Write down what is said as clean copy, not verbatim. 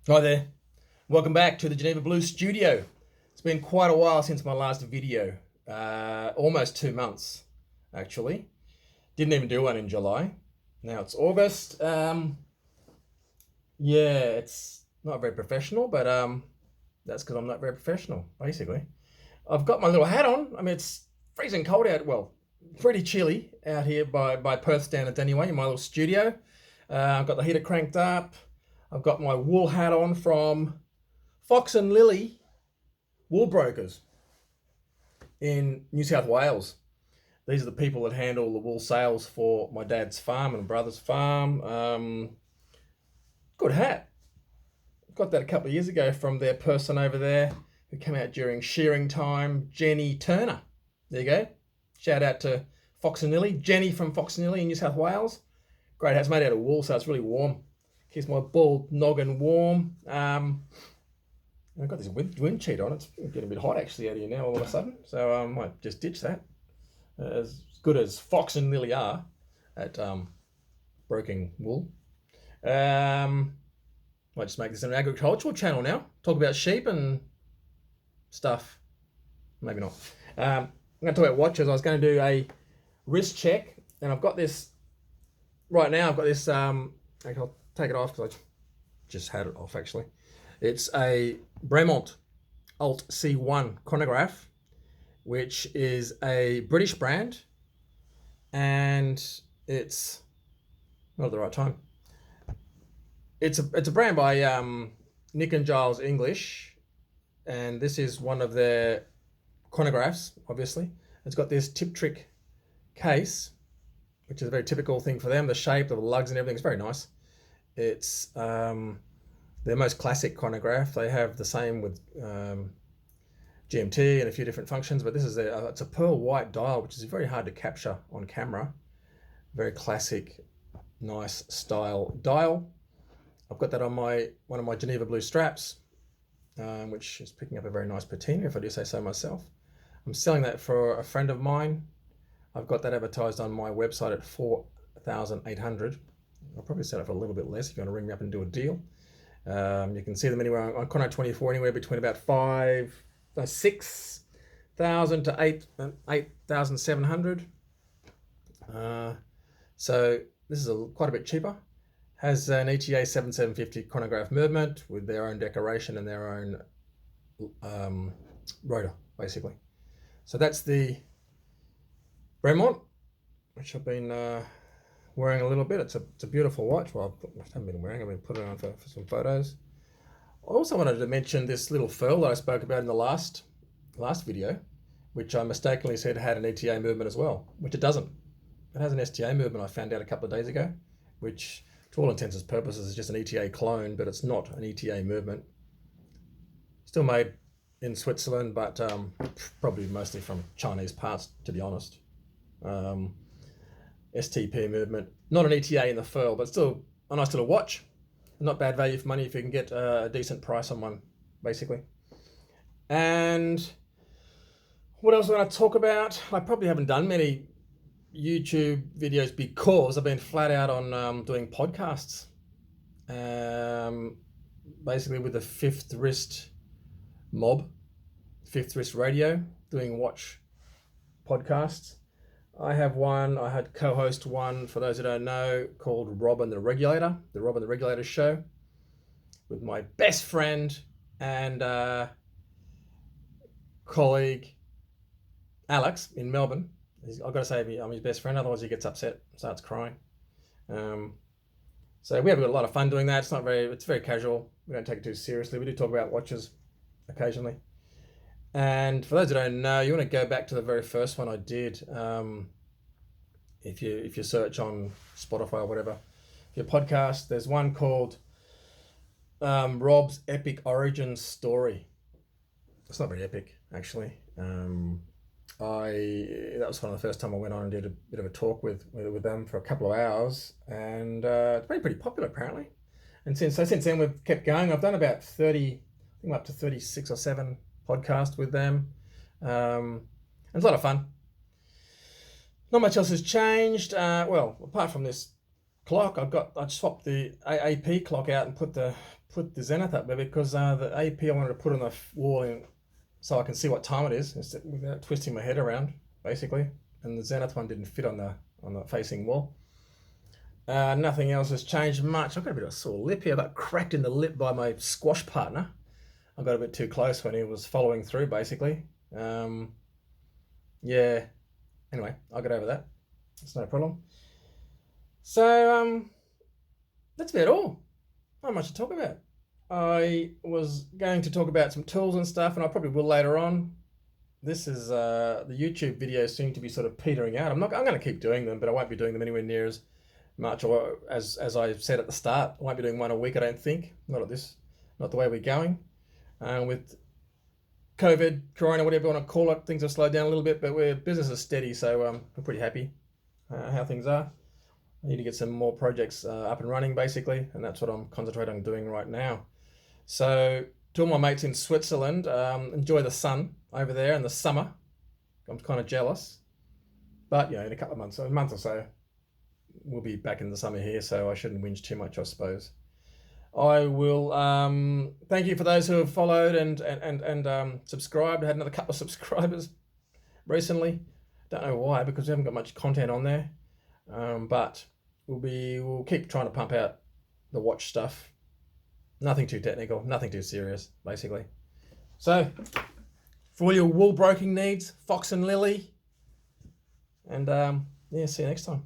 Hi there. Welcome back to the Geneva Blues studio. It's been quite a while since my last video. Almost 2 months, actually. Didn't even do one in July. Now it's August. Yeah, it's not very professional, but that's because I'm not very professional, basically. I've got my little hat on. I mean, it's freezing cold out. Well, pretty chilly out here by Perth standards anyway, in my little studio. I've got the heater cranked up. I've got my wool hat on from Fox and Lillie wool brokers in New South Wales. These are the people that handle the wool sales for my dad's farm and brother's farm. Good hat. Got that a couple of years ago from their person over there who came out during shearing time, Jenny Turner. There you go. Shout out to Fox and Lillie. Jenny from Fox and Lillie in New South Wales. Great hat. It's made out of wool, so it's really warm. Keeps my bald noggin warm. I've got this wind cheat on. It's getting a bit hot actually out here now all of a sudden. So I might just ditch that. As good as Fox and Lillie are at broking wool. Might just make this an agricultural channel now. Talk about sheep and stuff. Maybe not. I'm going to talk about watches. I was going to do a wrist check, and I've got this right now. I've got this. I'll take it off because I just had it off actually. It's a Bremont ALT1 chronograph, which is a British brand, and it's not at the right time. It's a brand by Nick and Giles English, and this is one of their chronographs. Obviously, it's got this tip trick case, which is a very typical thing for them. The shape, the lugs, and everything is very nice. It's their most classic chronograph. They have the same with GMT and a few different functions, but this is it's a pearl white dial, which is very hard to capture on camera. Very classic, nice style dial. I've got that on one of my Geneva blue straps, which is picking up a very nice patina, if I do say so myself. I'm selling that for a friend of mine. I've got that advertised on my website at 4,800. I'll probably sell it for a little bit less if you want to ring me up and do a deal. You can see them anywhere on Chrono24, anywhere between about 6,000 to 8,700. So this is quite a bit cheaper. Has an ETA 7750 chronograph movement with their own decoration and their own rotor, basically. So that's the Bremont, which I've been wearing a little bit. It's a beautiful watch. Well, I haven't been wearing it. I've been putting it on for some photos. I also wanted to mention this little furl that I spoke about in the last video, which I mistakenly said had an ETA movement as well, which it doesn't. It has an STA movement, I found out a couple of days ago, which to all intents and purposes is just an ETA clone, but it's not an ETA movement. Still made in Switzerland, but probably mostly from Chinese parts, to be honest. STP movement, not an ETA in the furl, but still a nice little watch. Not bad value for money if you can get a decent price on one, basically. And what else am I going to talk about? I probably haven't done many YouTube videos because I've been flat out on doing podcasts. Basically with the Fifth Wrist mob, Fifth Wrist Radio, doing watch podcasts. I have one, I had co-host one, for those who don't know, called Rob and the Regulator, the Rob and the Regulator show, with my best friend and colleague Alex in Melbourne. I've got to say I'm his best friend, otherwise he gets upset, starts crying. So we have got a lot of fun doing that. It's very casual. We don't take it too seriously. We do talk about watches occasionally. And for those who don't know, you want to go back to the very first one I did. If you search on Spotify or whatever, your podcast, there's one called Rob's Epic Origin Story. It's not very epic, actually. That was one of the first time I went on and did a bit of a talk with them for a couple of hours, and it's been pretty popular apparently. And since then we've kept going. I've done about 30, I think I'm up to 36 or 7 podcasts with them. And it's a lot of fun. Not much else has changed. Well, apart from this clock, I swapped the AP clock out and put put the zenith up there because the AP I wanted to put on the wall so I can see what time it is instead without twisting my head around, basically. And the zenith one didn't fit on the facing wall. Nothing else has changed much. I've got a bit of a sore lip here. I got cracked in the lip by my squash partner. I got a bit too close when he was following through, basically. Yeah. Anyway, I'll get over that. It's no problem. So, that's about all. Not much to talk about. I was going to talk about some tools and stuff, and I probably will later on. This is the YouTube videos seem to be sort of petering out. I'm going to keep doing them, but I won't be doing them anywhere near as much, or as I said at the start, I won't be doing one a week, I don't think. Not the way we're going. With COVID, Corona, whatever you want to call it, things have slowed down a little bit, but business is steady, so we're pretty happy how things are. I need to get some more projects up and running, basically, and that's what I'm concentrating on doing right now. So, to all my mates in Switzerland, enjoy the sun over there and the summer. I'm kind of jealous, but in a couple of months, a month or so, we'll be back in the summer here, so I shouldn't whinge too much, I suppose. I will thank you for those who have followed and subscribed. I had another couple of subscribers recently. Don't know why, because we haven't got much content on there. But we'll keep trying to pump out the watch stuff. Nothing too technical, nothing too serious, basically. So, for all your wool broking needs, Fox and Lillie. And see you next time.